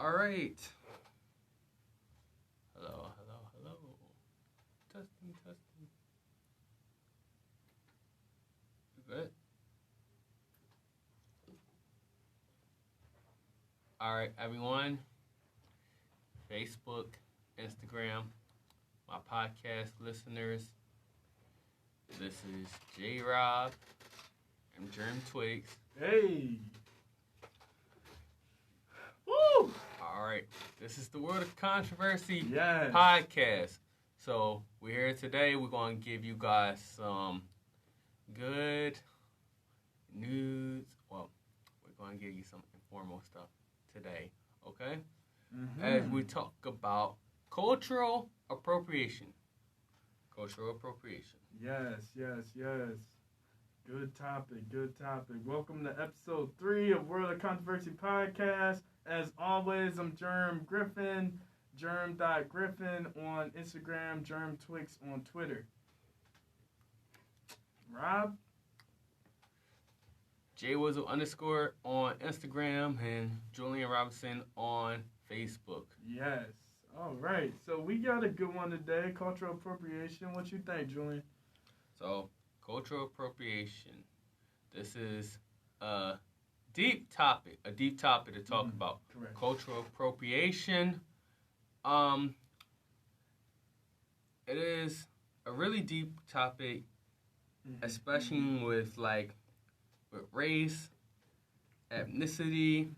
All right. Hello, hello, hello. Testing, testing. You good? All right, everyone. Facebook, Instagram, my podcast listeners. This is J-Rob and Germ Twigs. Hey. Woo! All right, this is the World of Controversy Yes. podcast. So we're here today. We're going to give you guys some good news. Well, we're going to give you some informal stuff today, okay? Mm-hmm. As we talk about cultural appropriation. Cultural appropriation. Yes. Good topic. Welcome to episode 3 of World of Controversy podcast. As always, I'm Germ Griffin, germ.griffin on Instagram, Germ Twix on Twitter. Rob? JWizzle _ on Instagram and Julian Robinson on Facebook. Yes. All right. So we got a good one today, cultural appropriation. What you think, Julian? So, cultural appropriation. This is a deep topic to talk about. Correct. Cultural appropriation. It is a really deep topic, especially with race, ethnicity,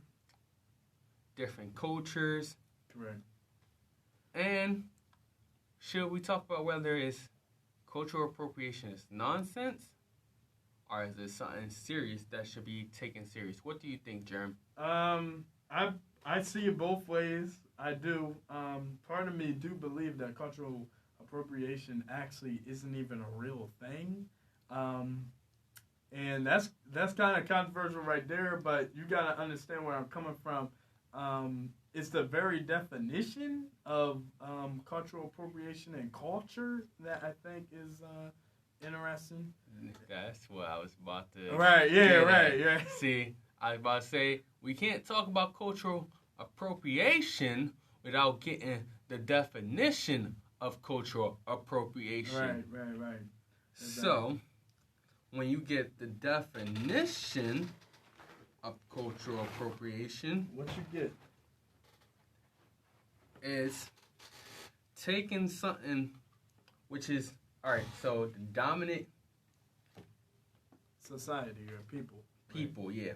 different cultures. Correct. And should we talk about whether it's cultural appropriation is nonsense or is it something serious that should be taken serious? What do you think, Germ? I see it both ways. I do. Part of me do believe that cultural appropriation actually isn't even a real thing. And that's kind of controversial right there, but you got to understand where I'm coming from. It's the very definition of cultural appropriation and culture that I think is interesting. That's what I was about to... Right, yeah. See, I was about to say, we can't talk about cultural appropriation without getting the definition of cultural appropriation. Right. Exactly. So, when you get the definition of cultural appropriation, what you get is taking something which is, all right, so the dominant society or people, right? Yeah,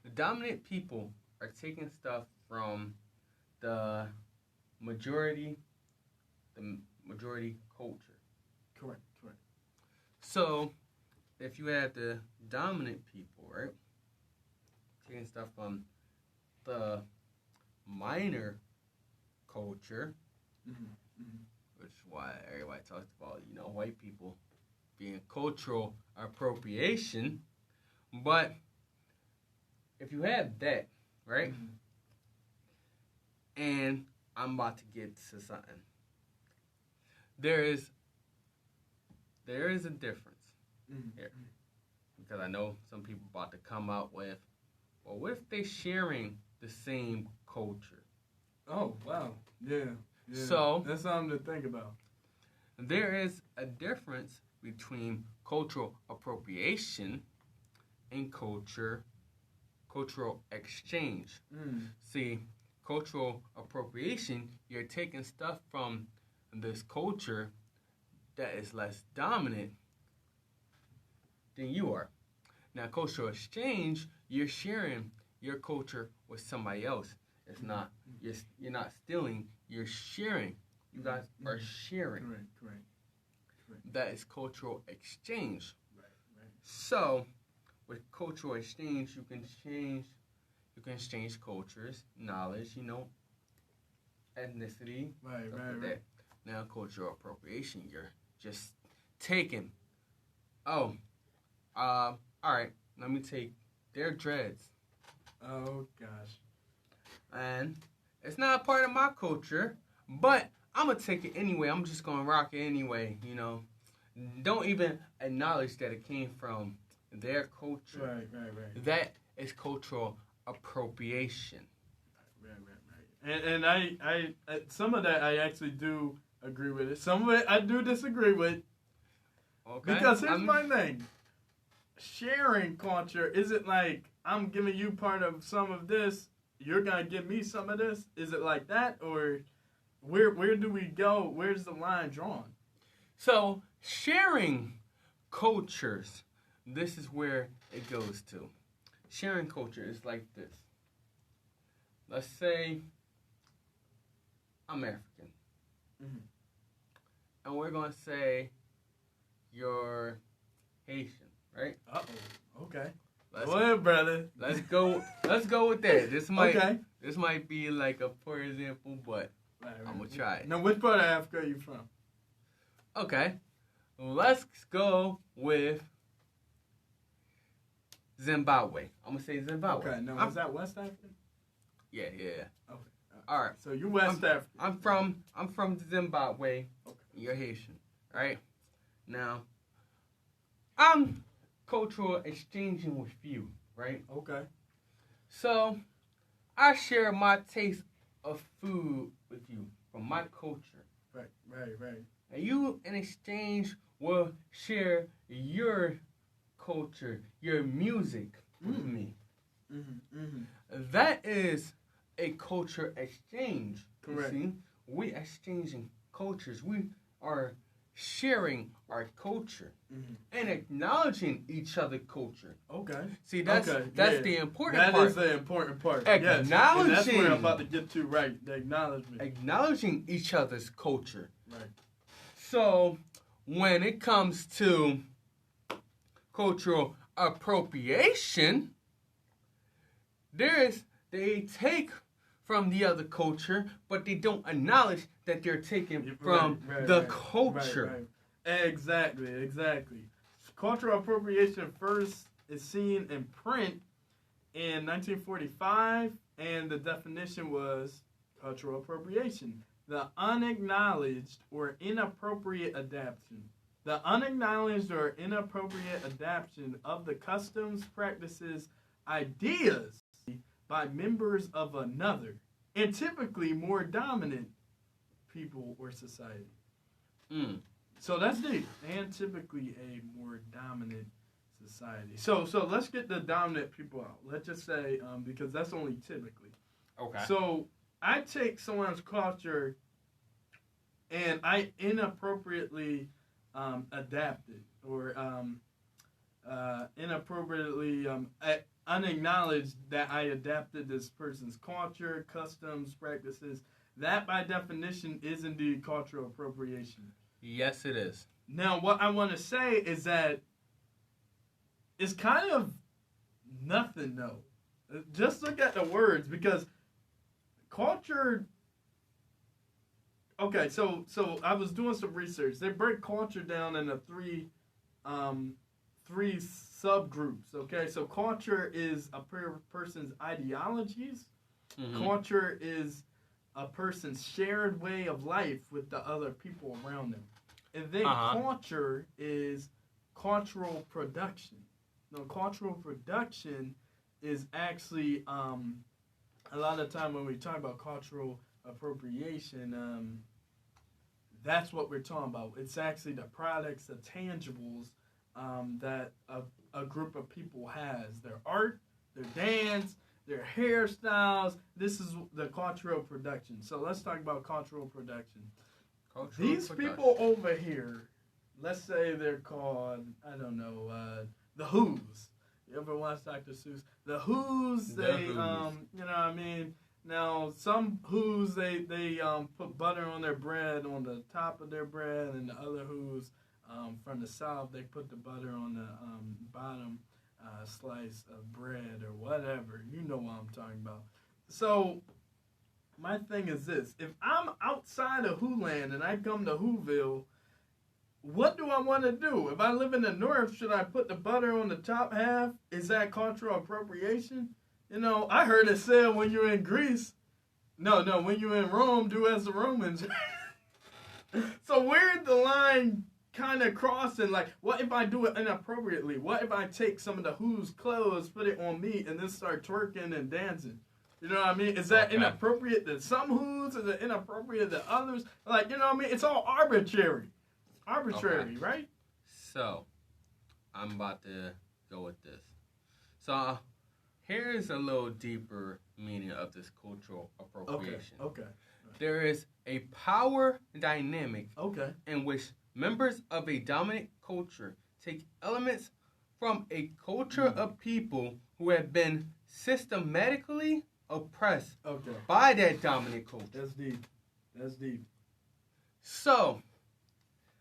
the dominant people are taking stuff from the majority culture. Correct. So, if you have the dominant people, right, taking stuff from the minor culture, which is why everybody talks about, white people being cultural appropriation. But if you have that, right, and I'm about to get to something, there is a difference here. Because I know some people about to come out with, well, what if they're sharing the same culture? Oh, wow. Yeah. So, that's something to think about. There is a difference between cultural appropriation and cultural exchange. See, cultural appropriation, you're taking stuff from this culture that is less dominant than you are. Now, cultural exchange, you're sharing your culture with somebody else. It's not, you're not stealing, you're sharing. You guys are sharing. Correct. That is cultural exchange. Right. So, with cultural exchange, you can exchange cultures, knowledge, ethnicity. Right. Now, cultural appropriation, you're just taking, all right, let me take their dreads. Oh, gosh. And it's not a part of my culture, but I'm going to take it anyway. I'm just going to rock it anyway, Don't even acknowledge that it came from their culture. Right. That is cultural appropriation. And I some of that I actually do agree with it. Some of it I do disagree with. Okay. Because here's my thing. Sharing culture isn't like I'm giving you part of some of this, you're gonna give me some of this. Is it like that, or where do we go? Where's the line drawn? So sharing cultures, this is where it goes to. Sharing culture is like this. Let's say I'm African. Mm-hmm. And we're going to say you're Haitian, right? Uh-oh. Okay. Let's, Go ahead, brother. Let's go with that. This might be like a poor example, but Right. I'm going to try it. Now, which part of Africa are you from? Okay. Let's go with Zimbabwe. I'm going to say Zimbabwe. Okay. Now, is that West African? Yeah. Okay. All right. So you West African. I'm from Zimbabwe. Okay. You're Haitian, right? Now, I'm cultural exchanging with you, right? Okay. So, I share my taste of food with you from my culture. Right. And you, in exchange, will share your culture, your music with me. That is a culture exchange. Correct. You see? We exchanging cultures. We are sharing our culture and acknowledging each other's culture. Okay. See, that's the important part. That is the important part. Acknowledging. Yes. And that's what I'm about to get to, right? The acknowledgement. Acknowledging each other's culture. Right. So, when it comes to cultural appropriation, they take from the other culture, but they don't acknowledge that they're taking from the culture. Right. Exactly. Cultural appropriation first is seen in print in 1945, and the definition was cultural appropriation: the unacknowledged or inappropriate adaptation. The unacknowledged or inappropriate adaptation of the customs, practices, ideas by members of another, and typically more dominant people or society. So that's deep. And typically a more dominant society. So let's get the dominant people out. Let's just say, because that's only typically. Okay. So I take someone's culture and I inappropriately adapt it, or inappropriately unacknowledged that I adapted this person's culture, customs, practices. That, by definition, is indeed cultural appropriation. Yes, it is. Now, what I want to say is that it's kind of nothing, though. Just look at the words, because culture... Okay, so I was doing some research. They break culture down into three subgroups. Okay, so culture is a person's ideologies. Culture is a person's shared way of life with the other people around them, and then culture is cultural production. Now, cultural production is actually a lot of time when we talk about cultural appropriation, that's what we're talking about. It's actually the products, the tangibles that a group of people has. Their art, their dance, their hairstyles. This is the cultural production. So let's talk about cultural production. These people over here, let's say they're called, I don't know, the Who's. You ever watch Dr. Seuss? The Who's, they, you know what I mean? Now, some Who's, they put butter on their bread, on the top of their bread, and the other Who's from the South, they put the butter on the bottom slice of bread or whatever. You know what I'm talking about. So, my thing is this. If I'm outside of Who land and I come to Whoville, what do I want to do? If I live in the North, should I put the butter on the top half? Is that cultural appropriation? You know, I heard it said when you're in Greece, no, when you're in Rome, do as the Romans. So where's the line kind of crossing? Like, what if I do it inappropriately? What if I take some of the Who's clothes, put it on me, and then start twerking and dancing? You know what I mean? Is that Okay. inappropriate to some hoods? Is it inappropriate to others? Like, you know what I mean? It's all arbitrary. Arbitrary, Okay. right? So, I'm about to go with this. So, here's a little deeper meaning of this cultural appropriation. Okay. There is a power dynamic Okay. in which members of a dominant culture take elements from a culture of people who have been systematically oppressed Okay. by that dominant culture. That's deep. That's deep. So,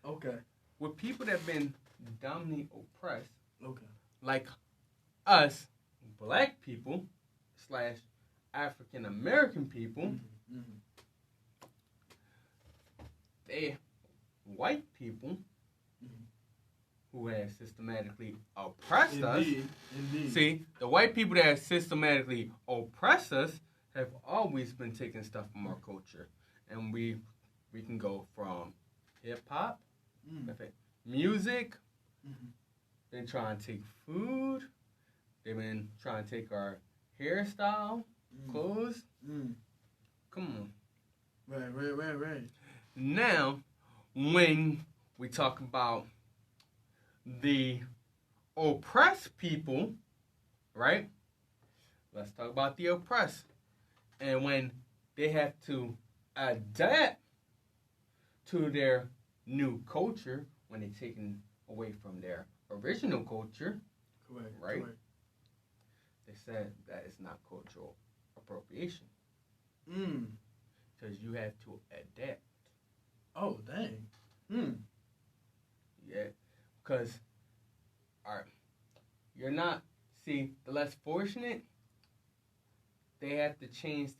Okay. with people that have been dominantly oppressed, Okay. like us, black people / African American people, they white people who have systematically oppressed us. Indeed. See, the white people that have systematically oppressed us have always been taking stuff from our culture. And we can go from hip-hop, music, been trying to take food, they've been trying to take our hairstyle, clothes. Come on. Right. Now, when we talk about the oppressed people, right? Let's talk about the oppressed. And when they have to adapt to their new culture, when they're taken away from their original culture, right? Correct. They said that is not cultural appropriation. Because you have to adapt. Oh, dang. Yeah. Because you're not, see, the less fortunate, they have to change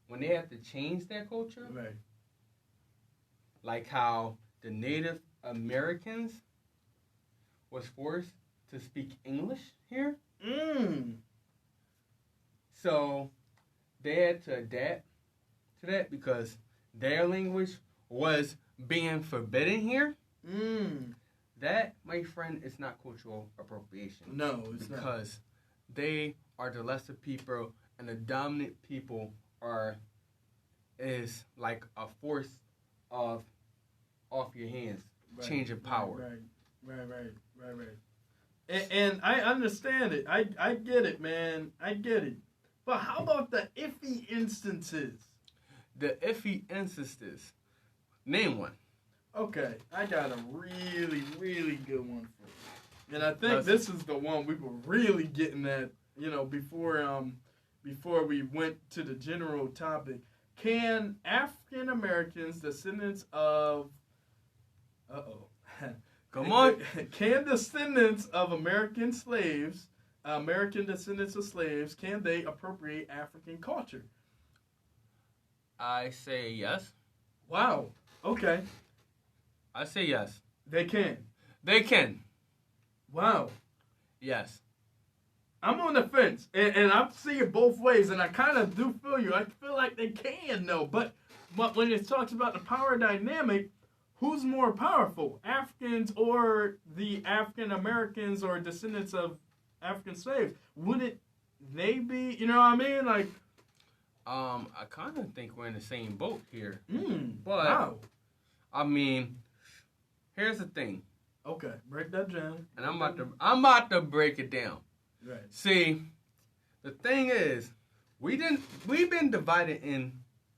when they have to change their culture, Right. like how the Native Americans was forced to speak English here. So they had to adapt to that because their language was being forbidden here. That, my friend, is not cultural appropriation. No, it's not. Because they are the lesser people and the dominant people is like a force off your hands, change of power. Right. And I understand it. I get it, man. I get it. But how about the iffy instances? The iffy instances. Name one. Okay, I got a really, really good one for you. And I think this is the one we were really getting at, before we went to the general topic. Can African Americans, descendants of Come on. Can descendants of American descendants of slaves, can they appropriate African culture? I say yes. Wow. Okay. I say yes. They can. They can. Wow. Yes. I'm on the fence, and I'm seeing both ways, and I kind of do feel you. I feel like they can, though. But when it talks about the power dynamic, who's more powerful, Africans or the African Americans or descendants of African slaves? Wouldn't they be? You know what I mean? Like, I kind of think we're in the same boat here. But wow. I mean, here's the thing. Okay, break that down. And I'm about to break it down. Right. See, the thing is, we've been divided and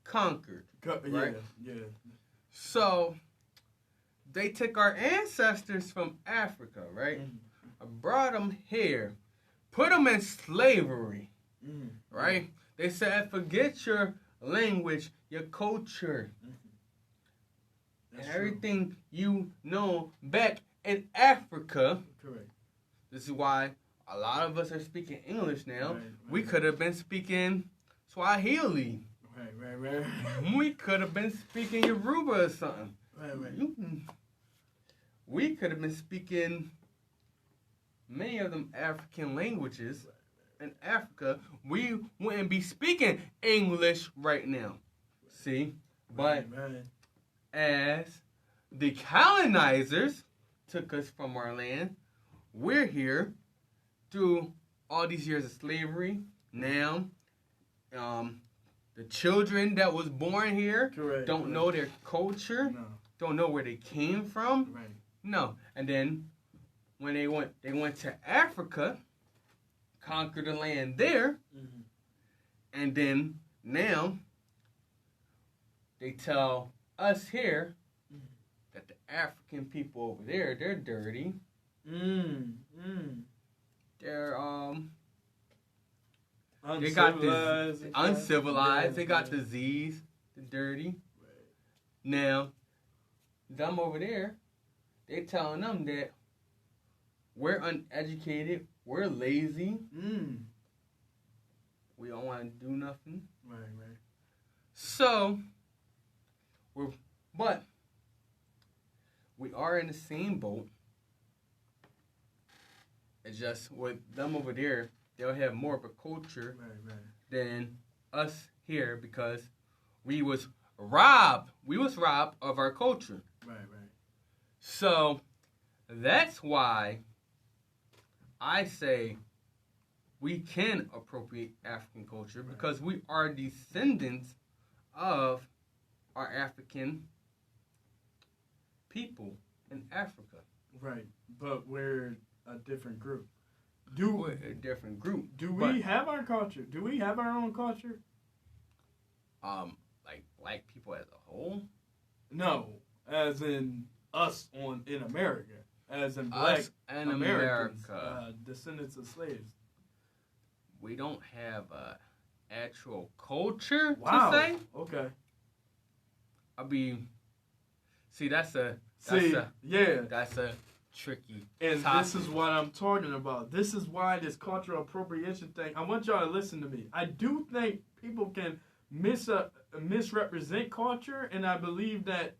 conquered. Right? Yeah. So they took our ancestors from Africa, right? Brought them here, put them in slavery, right? They said, forget your language, your culture, and everything you know back in Africa. Correct. This is why a lot of us are speaking English now. Right. We could have been speaking Swahili. Right. We could have been speaking Yoruba or something. Right. We could have been speaking many of them African languages in Africa. We wouldn't be speaking English right now. See? But as the colonizers took us from our land, we're here through all these years of slavery. Now, the children that was born here Correct. don't know their culture, No. don't know where they came from. Right. No. And then when they went to Africa, conquered the land there, Mm-hmm. and then now they tell us here that the African people over there, they're dirty. They're they got this uncivilized. They got disease. They're dirty. Right. Now, them over there, they telling them that we're uneducated, we're lazy, we don't want to do nothing. Right. So, but we are in the same boat. It's just with them over there, they'll have more of a culture than us here because we was robbed. We was robbed of our culture. Right. So that's why I say we can appropriate African culture because we are descendants of our African people in Africa. Right. But we're a different group. We're a different group. Do we have our culture? Do we have our own culture? Like black people as a whole? No, as in us in America, as in black Us and Americans, America. descendants of slaves. We don't have a actual culture Wow. to say. Okay. I mean, see, that's a tricky And topic. this is what I'm talking about. This is why this cultural appropriation thing, I want y'all to listen to me. I do think people can misrepresent culture, and I believe that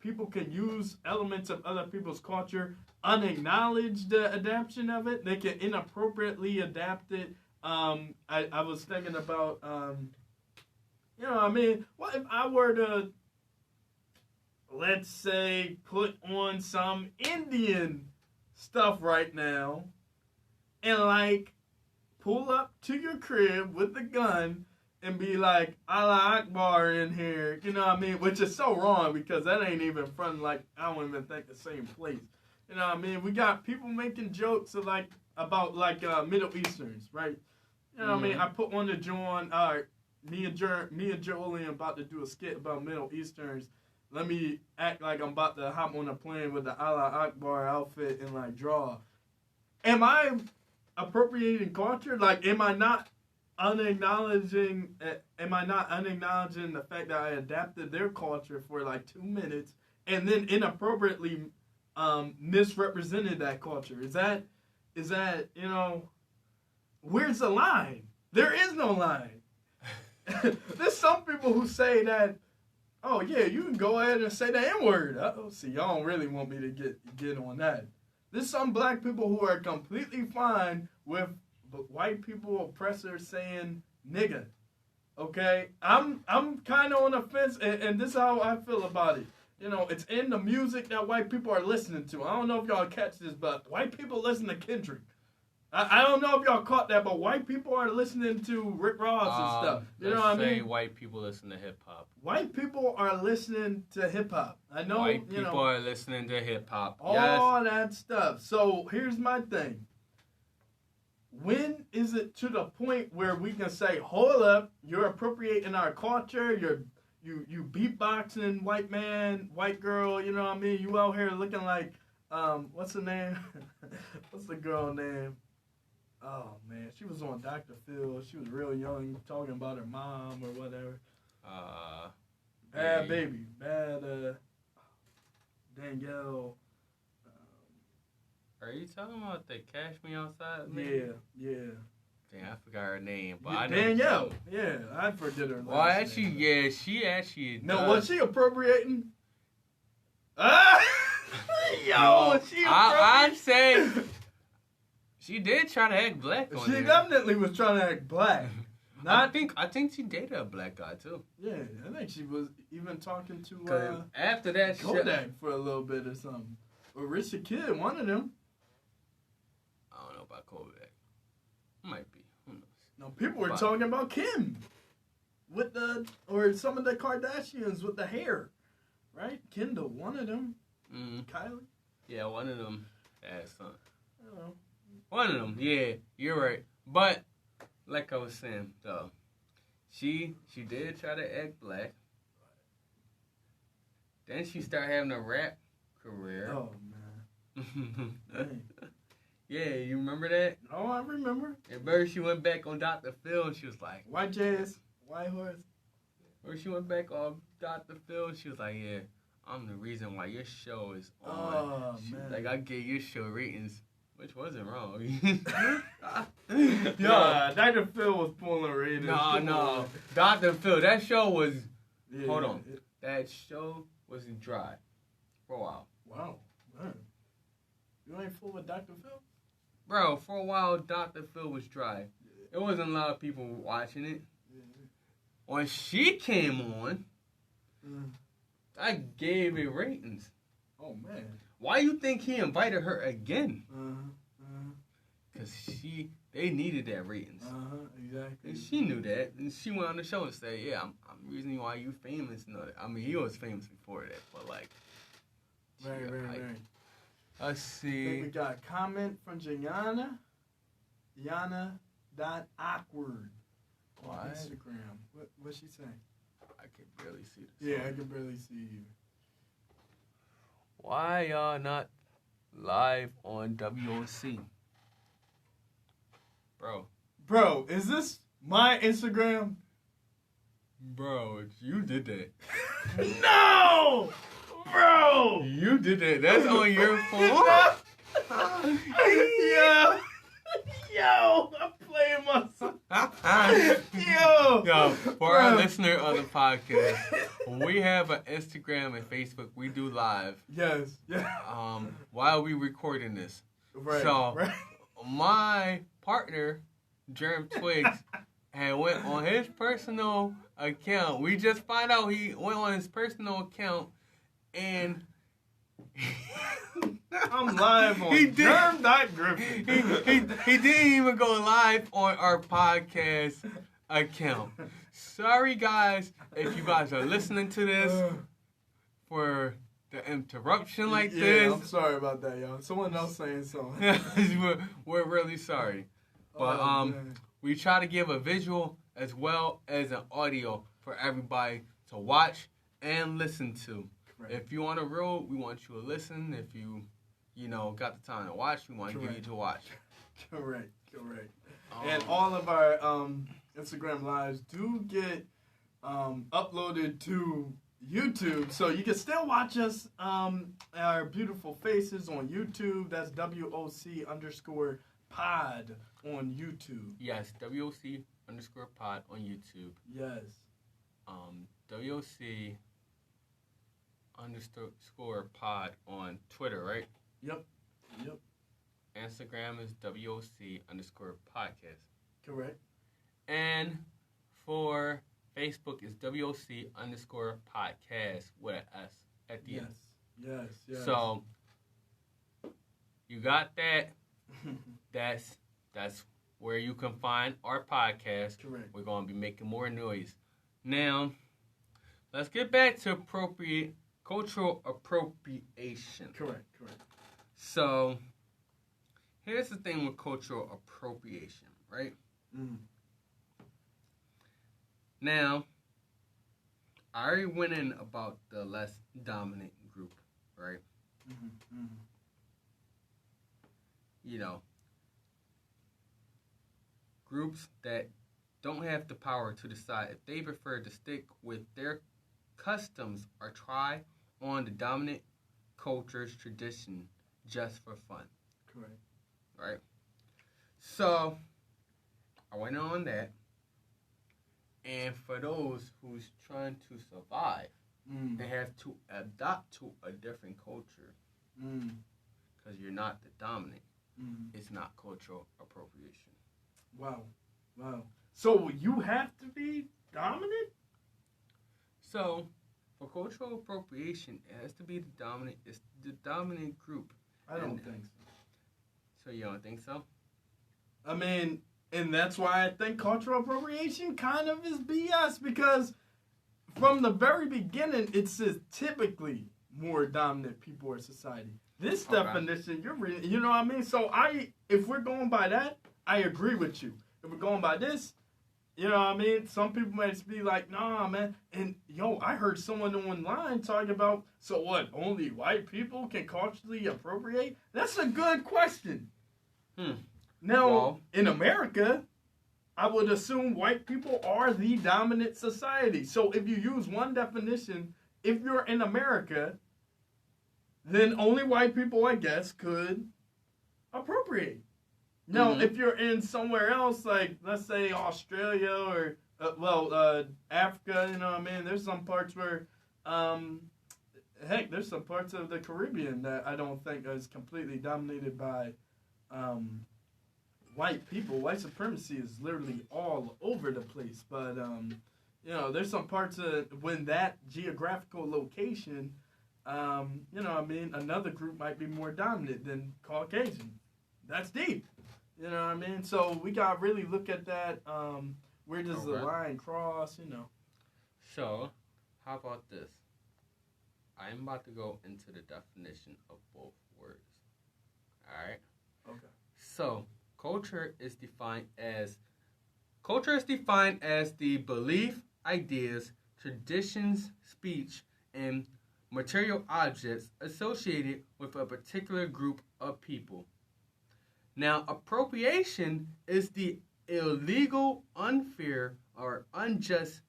people can use elements of other people's culture, unacknowledge the adaptation of it. They can inappropriately adapt it. I was thinking about, what if I were to, let's say, put on some Indian stuff right now and, like, pull up to your crib with the gun and be like, Allah Akbar in here, you know what I mean? Which is so wrong because that ain't even from, like, I don't even think the same place. You know what I mean? We got people making jokes about Middle Easterns, right? You know what I mean? I put one to join, me and Julian about to do a skit about Middle Easterns. Let me act like I'm about to hop on a plane with the Allah Akbar outfit and, like, draw. Am I appropriating culture? Like, am I not unacknowledging the fact that I adapted their culture for, like, 2 minutes and then inappropriately misrepresented that culture? Is that, where's the line? There is no line. There's some people who say that, oh, yeah, you can go ahead and say the N-word. See, y'all don't really want me to get on that. There's some black people who are completely fine with white people, oppressors saying nigga. Okay? I'm kind of on the fence, and this is how I feel about it. You know, it's in the music that white people are listening to. I don't know if y'all catch this, but white people listen to Kendrick. I don't know if y'all caught that, but white people are listening to Rick Ross and stuff. You know what I mean? White people listen to hip hop. White people are listening to hip hop. I know. White people are listening to hip hop. All that stuff. So here's my thing. When is it to the point where we can say, hold up, you're appropriating our culture, you beatboxing, white man, white girl, you know what I mean? You out here looking like, what's the name? What's the girl name? Oh, man, she was on Dr. Phil. She was real young, talking about her mom or whatever. Bad baby. Danielle. Are you talking about the Cash Me Outside? Yeah. Damn, I forgot her name, but I know. Danielle. Yeah, I forget her last name. Yeah, she actually. No, was she appropriating? She appropriating. I'd say she did try to act black on She there. definitely was trying to act black. I think she dated a black guy too. Yeah, I think she was even talking to after that Kodak for a little bit or something. Or Richard Kidd, one of them. I don't know about Kodak. Might be. Who knows? No, people were talking about Kim. or some of the Kardashians with the hair, right? Kendall, one of them. Kylie. Yeah, one of them had son. Oh. One of them, yeah, you're right. But like I was saying, though, she did try to act black. Then she started having a rap career. Oh man. Yeah, you remember that? Oh, I remember. And Bird, she went back on Dr. Phil and she was like, White jazz, white horse. Or she went back on Dr. Phil and she was like, yeah, I'm the reason why your show is on. Oh, Man. man. I gave your show ratings, which wasn't wrong. Yeah, Dr. Phil was pulling ratings. No. Dr. Phil, that show was, Yeah, hold on. That show was dry for a while. Wow, man. You ain't fool with Dr. Phil? Bro, for a while, Dr. Phil was dry. There wasn't a lot of people watching it. When she came on, I gave it ratings. Oh, man. Why you think he invited her again? Because they needed that ratings. Exactly. And she knew that. And she went on the show and said, yeah, I'm the reason why you famous. And all that. I mean, he was famous before that, but like. Right. Let's I see. think we got a comment from Jayana. Yana.awkward on Instagram. What's she saying? I can barely see this. Yeah, I can barely see you. Why y'all not live on WOC? Bro, is this my Instagram? Bro, you did that. No! Bro! You did that. That's on your phone. Yo, I'm playing myself. Yo, for our listener of the podcast, when we have an Instagram and Facebook, we do live. Yes. Yeah. While we recording this. Right. So, my partner, Germ Twigs, had went on his personal account. We just find out he went on his personal account and I'm live on Germ.Griffin. he didn't even go live on our podcast account. Sorry guys, if you guys are listening to this for the interruption like this. I'm sorry about that, y'all. Someone else saying something. we're really sorry. But we try to give a visual as well as an audio for everybody to watch and listen to. Right. If you on the road, we want you to listen. If you got the time to watch, we want to give you to watch. Correct. And all of our Instagram lives do get uploaded to YouTube, so you can still watch us, our beautiful faces on YouTube. That's WOC_pod on YouTube. Yes, WOC_pod on YouTube. Yes. WOC_pod on Twitter, right? Yep. Instagram is WOC_podcast. Correct. And for Facebook is WOC_podcast with an S at the end. Yes. So you got that. That's where you can find our podcast. Correct. We're gonna be making more noise. Now, let's get back to cultural appropriation. Correct. So, here's the thing with cultural appropriation, right? Now, I already went in about the less dominant group, right? Groups that don't have the power to decide if they prefer to stick with their customs or try on the dominant culture's tradition just for fun. Correct. Right? So, I went on that. And for those who's trying to survive, they have to adapt to a different culture. Because you're not the dominant. It's not cultural appropriation. Wow. So you have to be dominant? So, for cultural appropriation, it has to be the dominant. It's the dominant group. I don't think so. So you don't think so? I mean, And that's why I think cultural appropriation kind of is BS, because from the very beginning, it says typically more dominant people or society. This definition, you're reading, you know what I mean? So if we're going by that, I agree with you. If we're going by this, you know what I mean? Some people might be like, nah, man. And, I heard someone online talking about, so what, only white people can culturally appropriate? That's a good question. Now, in America, I would assume white people are the dominant society. So if you use one definition, if you're in America, then only white people, I guess, could appropriate. Now, if you're in somewhere else, like, let's say Australia or, Africa, you know what I mean? There's some parts where, there's some parts of the Caribbean that I don't think is completely dominated by white people. White supremacy is literally all over the place. But, there's some parts of when that geographical location, another group might be more dominant than Caucasian. That's deep. You know what I mean? So we got to really look at that. Where does the line cross, So, how about this? I'm about to go into the definition of both words. All right? Okay. So, culture is defined as the belief, ideas, traditions, speech, and material objects associated with a particular group of people. Now, appropriation is the illegal, unfair, or unjust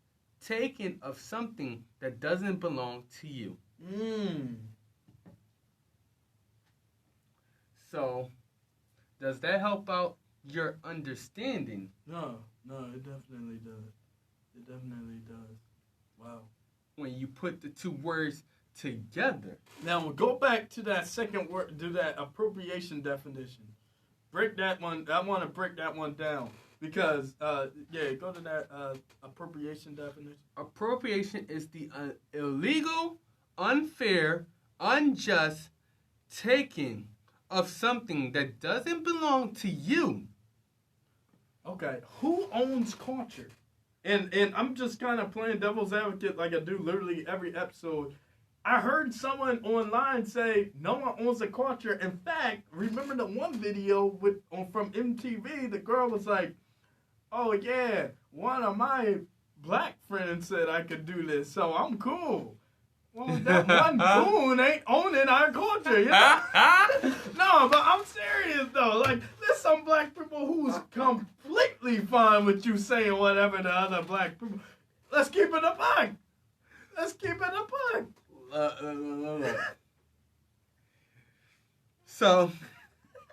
taking of something that doesn't belong to you. So, does that help out your understanding? No, it definitely does. It definitely does. Wow. When you put the two words together. Now, we'll go back to that second word, do that appropriation definition. Break that one. I want to break that one down because, go to that appropriation definition. Appropriation is the illegal, unfair, unjust taking of something that doesn't belong to you. Okay, who owns culture? And I'm just kind of playing devil's advocate like I do literally every episode. I heard someone online say no one owns a culture. In fact, remember the one video from MTV? The girl was like, "Oh yeah, one of my black friends said I could do this, so I'm cool." Well, that one coon ain't owning our culture, you know? No, but I'm serious though. Like, there's some black people who's completely fine with you saying whatever to other black people. Let's keep it a buck. Let's keep it a buck. So,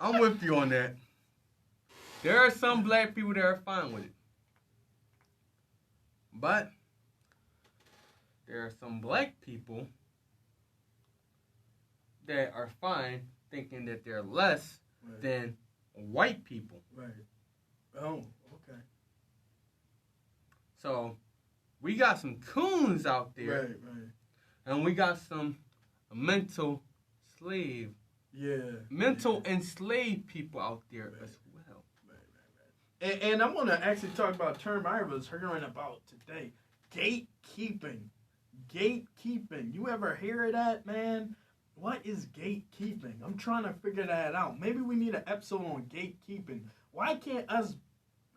I'm with you on that. There are some black people that are fine with it. But there are some black people that are fine thinking that they're less than white people. Right. Oh, okay. So, we got some coons out there. Right. And we got some mental enslaved people out there as well. Right. And I want to actually talk about a term I was hearing about today. Gatekeeping. You ever hear of that, man? What is gatekeeping? I'm trying to figure that out. Maybe we need an episode on gatekeeping. Why can't us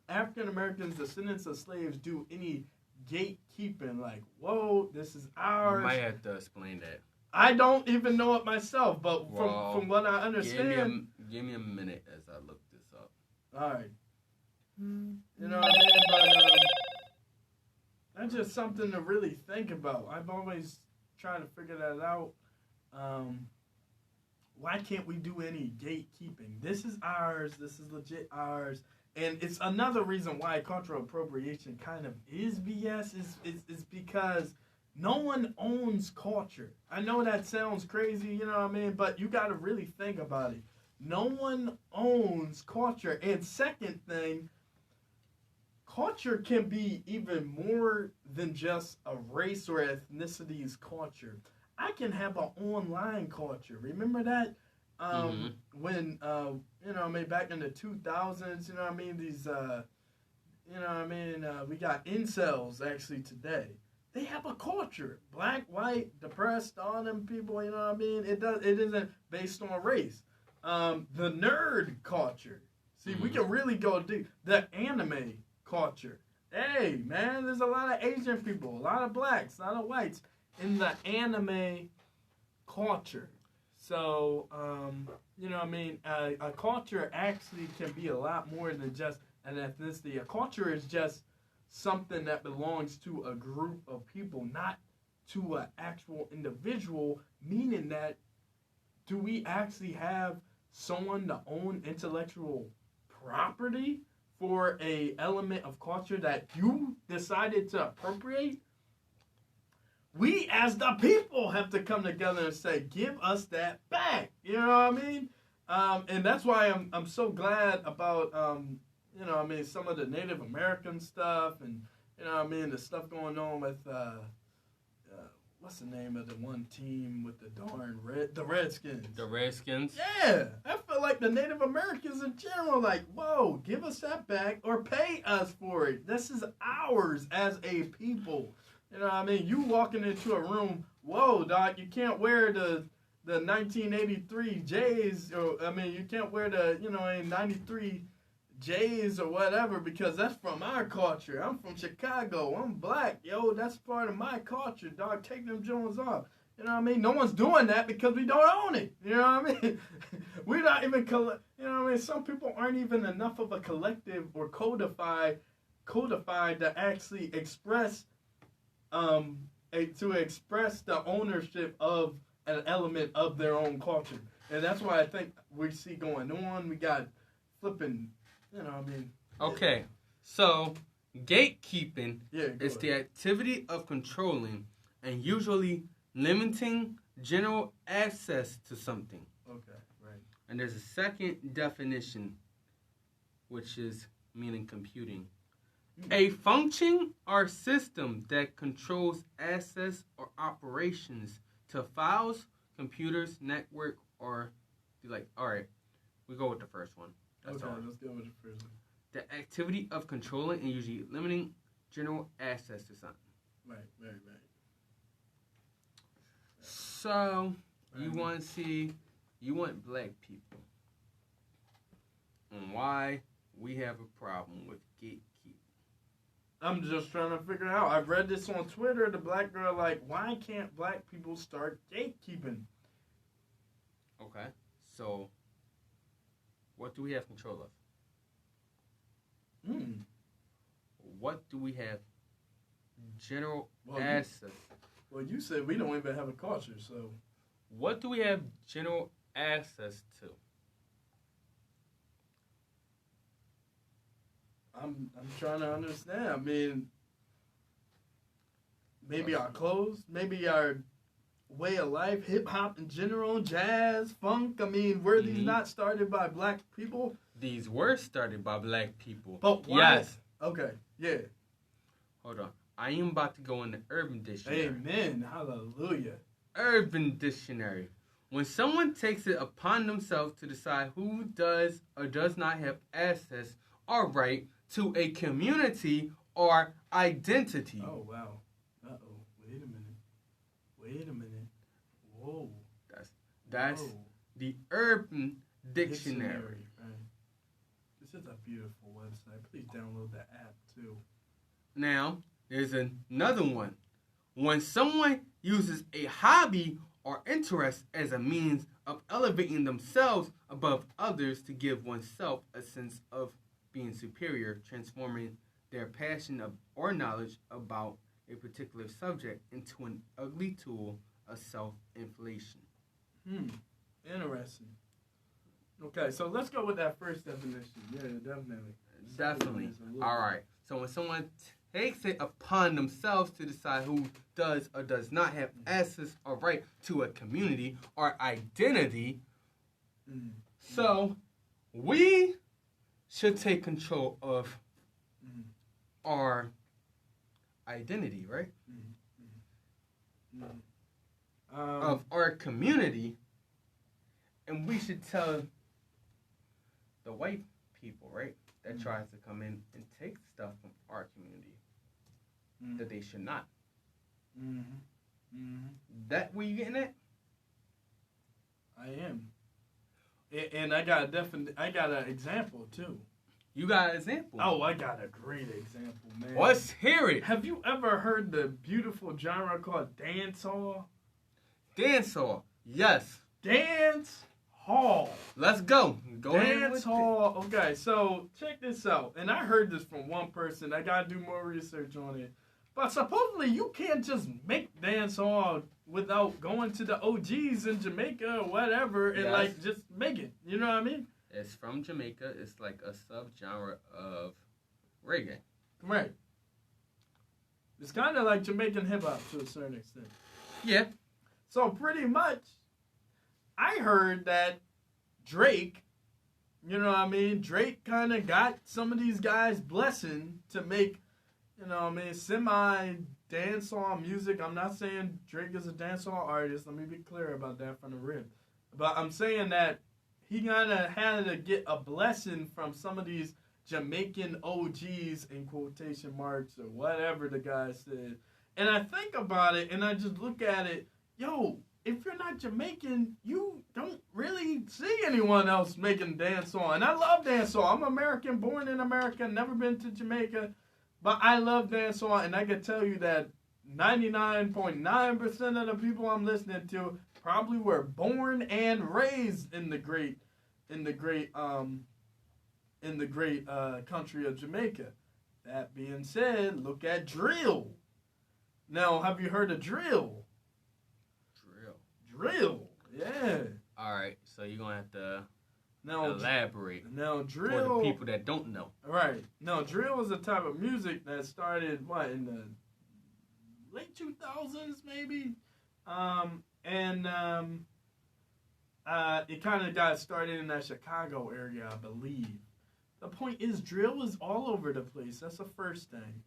African Americans, descendants of slaves, do any gatekeeping? Like, whoa, this is ours. You might have to explain that. I don't even know it myself, but from what I understand. Give me a minute as I look this up. All right. You know what I mean? But that's just something to really think about. I've always tried to figure that out. Why can't we do any gatekeeping? This is ours. This is legit ours. And it's another reason why cultural appropriation kind of is BS is because no one owns culture. I know that sounds crazy, you know what I mean? But you got to really think about it. No one owns culture. And second thing, culture can be even more than just a race or ethnicity's culture. I can have an online culture. Remember that? When you know, I mean, back in the 2000s, you know what I mean, these you know what I mean, we got incels actually today. They have a culture, black, white, depressed, all them people, you know what I mean. It isn't based on race. The nerd culture. See, we can really go deep. The anime culture. Hey, man, there's a lot of Asian people, a lot of blacks, a lot of whites in the anime culture. So, you know what I mean? A culture actually can be a lot more than just an ethnicity. A culture is just something that belongs to a group of people, not to an actual individual, meaning that do we actually have someone to own intellectual property for a element of culture that you decided to appropriate? We as the people have to come together and say, give us that back. You know what I mean? And that's why I'm so glad about, you know what I mean, some of the Native American stuff and, you know what I mean, the stuff going on with, what's the name of the one team with the darn the Redskins? The Redskins? Yeah. I feel like the Native Americans in general, like, whoa, give us that back or pay us for it. This is ours as a people. You know what I mean? You walking into a room, whoa, Doc, you can't wear the 1983 J's, or, I mean, you can't wear the, you know, 93 J's or whatever because that's from our culture. I'm from Chicago. I'm black. Yo, that's part of my culture, dog. Take them Jones off. You know what I mean? No one's doing that because we don't own it. You know what I mean? We're not even, you know what I mean? Some people aren't even enough of a collective or codified to actually express to express the ownership of an element of their own culture. And that's why I think we see going on. We got flipping, you know what I mean? Okay, so gatekeeping is ahead. the activity of controlling and usually limiting general access to something. Okay, right. And there's a second definition, which is meaning computing. A function or system that controls access or operations to files, computers, network, or like, all right, we go with the first one. That's okay, all. let's go with the first one. The activity of controlling and usually limiting general access to something. Right. So, you want black people. And why we have a problem with gatekeeping. I'm just trying to figure it out. I've read this on Twitter. The black girl, like, why can't black people start gatekeeping? Okay, so what do we have control of? What do we have general access? Well, you said we don't even have a culture, so. What do we have general access to? I'm trying to understand. I mean, maybe our clothes, maybe our way of life, hip hop in general, jazz, funk. I mean, were these not started by black people? These were started by black people. But why? Yes. Okay. Yeah. Hold on. I am about to go in the Urban Dictionary. Amen. Hallelujah. Urban Dictionary. When someone takes it upon themselves to decide who does or does not have access or right to a community or identity. Oh, wow. Uh-oh. Wait a minute. Whoa. That's the Urban Dictionary. Right. This is a beautiful website. Please download the app, too. Now, there's another one. When someone uses a hobby or interest as a means of elevating themselves above others to give oneself a sense of being superior, transforming their passion or knowledge about a particular subject into an ugly tool of self-inflation. Interesting. Okay, so let's go with that first definition. Yeah, definitely. All right. So when someone takes it upon themselves to decide who does or does not have access or right to a community or identity, so we should take control of our identity, right? Of our community And we should tell the white people, right, that tries to come in and take stuff from our community that they should not. That where you getting at? I am. And I got an example too. You got an example? Oh, I got a great example, man. Let's hear it. Have you ever heard the beautiful genre called dancehall? Dancehall, yes. Dance hall. Let's go. Dance hall. Okay, so check this out. And I heard this from one person. I gotta do more research on it. But supposedly you can't just make dance hall without going to the OGs in Jamaica or whatever and like just make it. You know what I mean? It's from Jamaica. It's like a subgenre of reggae. Right. It's kind of like Jamaican hip hop to a certain extent. Yeah. So pretty much, I heard that Drake, you know what I mean? Drake kind of got some of these guys' blessing to make, you know what I mean, semi-dancehall music. I'm not saying Drake is a dancehall artist. Let me be clear about that from the rip. But I'm saying that he kind of had to get a blessing from some of these Jamaican OGs in quotation marks or whatever the guy said. And I think about it and I just look at it, yo, if you're not Jamaican, you don't really see anyone else making dancehall. And I love dancehall. I'm American, born in America, never been to Jamaica. But I love dancehall, and I can tell you that 99.9% of the people I'm listening to probably were born and raised in the great country of Jamaica. That being said, look at drill. Now, have you heard of drill? Drill, yeah. All right, so you're gonna have to elaborate. Now, drill for the people that don't know. Right. Now, drill is a type of music that started in the late 2000s, maybe, it kind of got started in that Chicago area, I believe. The point is, drill is all over the place. That's the first thing.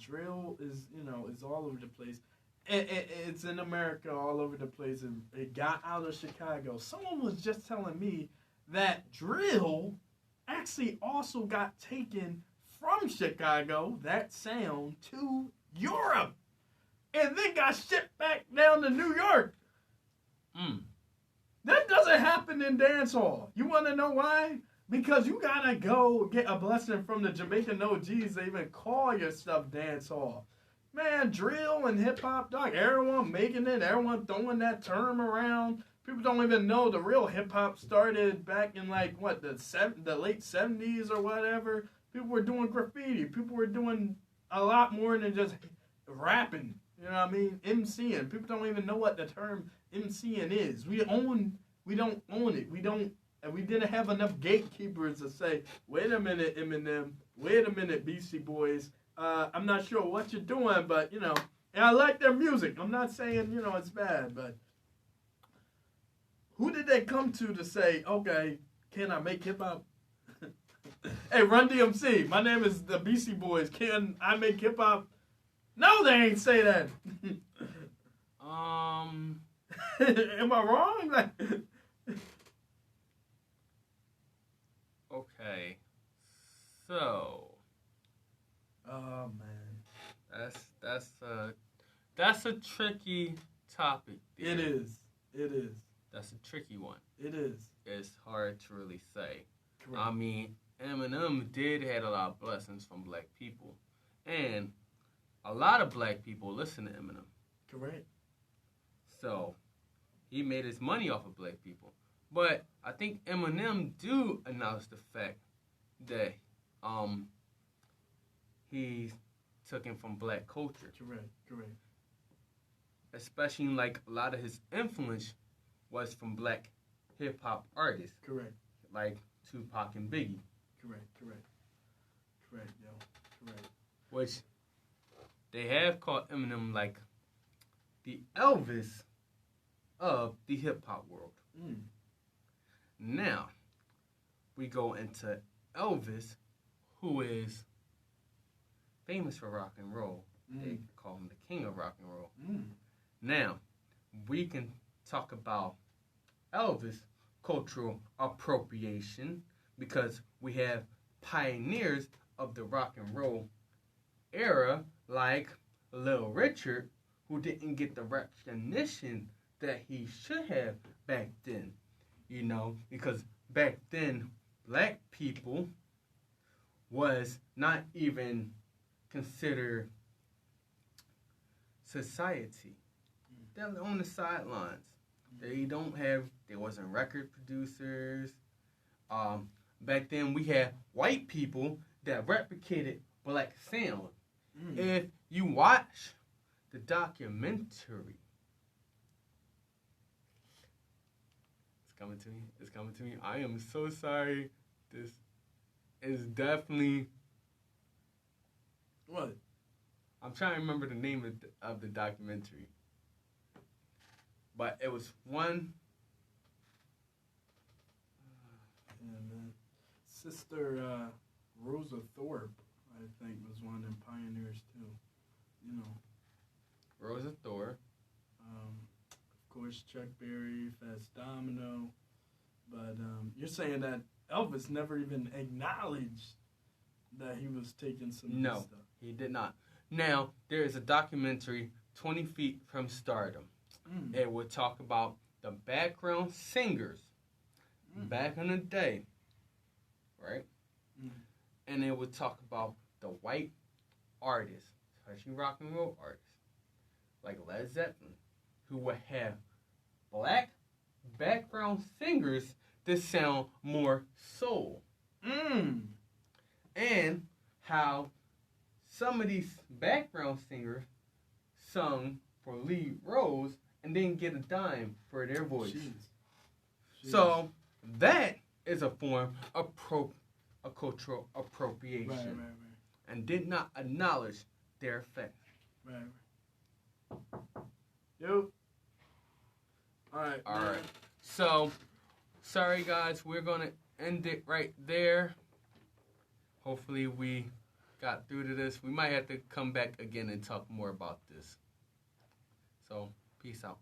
Drill is all over the place. It's in America, all over the place, and it got out of Chicago. Someone was just telling me that drill actually also got taken from Chicago, that sound, to Europe, and then got shipped back down to New York. That doesn't happen in dancehall. You want to know why? Because you gotta go get a blessing from the Jamaican OGs to even call your stuff dancehall. Man, drill and hip-hop, dog, everyone making it, everyone throwing that term around. People don't even know the real hip-hop started back in, the late 70s or whatever. People were doing graffiti. People were doing a lot more than just rapping. You know what I mean? MCing. People don't even know what the term MCing is. We don't own it. We didn't have enough gatekeepers to say, wait a minute, Eminem. Wait a minute, Beastie Boys. I'm not sure what you're doing, but, and I like their music. I'm not saying, it's bad, but who did they come to say, okay, can I make hip-hop? Hey, Run DMC, my name is the Beastie Boys. Can I make hip-hop? No, they ain't say that. Am I wrong? Okay, so. Oh man, that's a tricky topic. It is. That's a tricky one. It is. It's hard to really say. Correct. I mean, Eminem did have a lot of blessings from black people, and a lot of black people listen to Eminem. Correct. So he made his money off of black people. But I think Eminem do announce the fact that he took him from black culture. Correct. Especially like a lot of his influence was from black hip hop artists. Correct. Like Tupac and Biggie. Correct, yo. Correct. Which they have called Eminem like the Elvis of the hip hop world. Now, we go into Elvis, who is famous for rock and roll. They call him the king of rock and roll. Now, we can talk about Elvis, cultural appropriation because we have pioneers of the rock and roll era like Little Richard, who didn't get the recognition that he should have back then. Because back then, black people was not even considered society. They're on the sidelines. There wasn't record producers. Back then we had white people that replicated black sound. If you watch the documentary, it's coming to me. I am so sorry. This is definitely... What? I'm trying to remember the name of the documentary. But it was one... Yeah, man. Sister Rosa Thorpe, I think, was one of them pioneers, too. Rosa Thorpe. Of course, Chuck Berry, Fats Domino. But you're saying that Elvis never even acknowledged that he was taking some of this stuff. No, he did not. Now, there is a documentary, 20 Feet from Stardom. It would talk about the background singers back in the day, right? And it would talk about the white artists, especially rock and roll artists, like Led Zeppelin, who would have black background singers that sound more soul. And how some of these background singers sung for lead roles and didn't get a dime for their voice. Jeez. So that is a form of cultural appropriation. Right. And did not acknowledge their effect. Right. Yo. All right. So, sorry guys, we're going to end it right there. Hopefully we got through to this. We might have to come back again and talk more about this. So, peace out.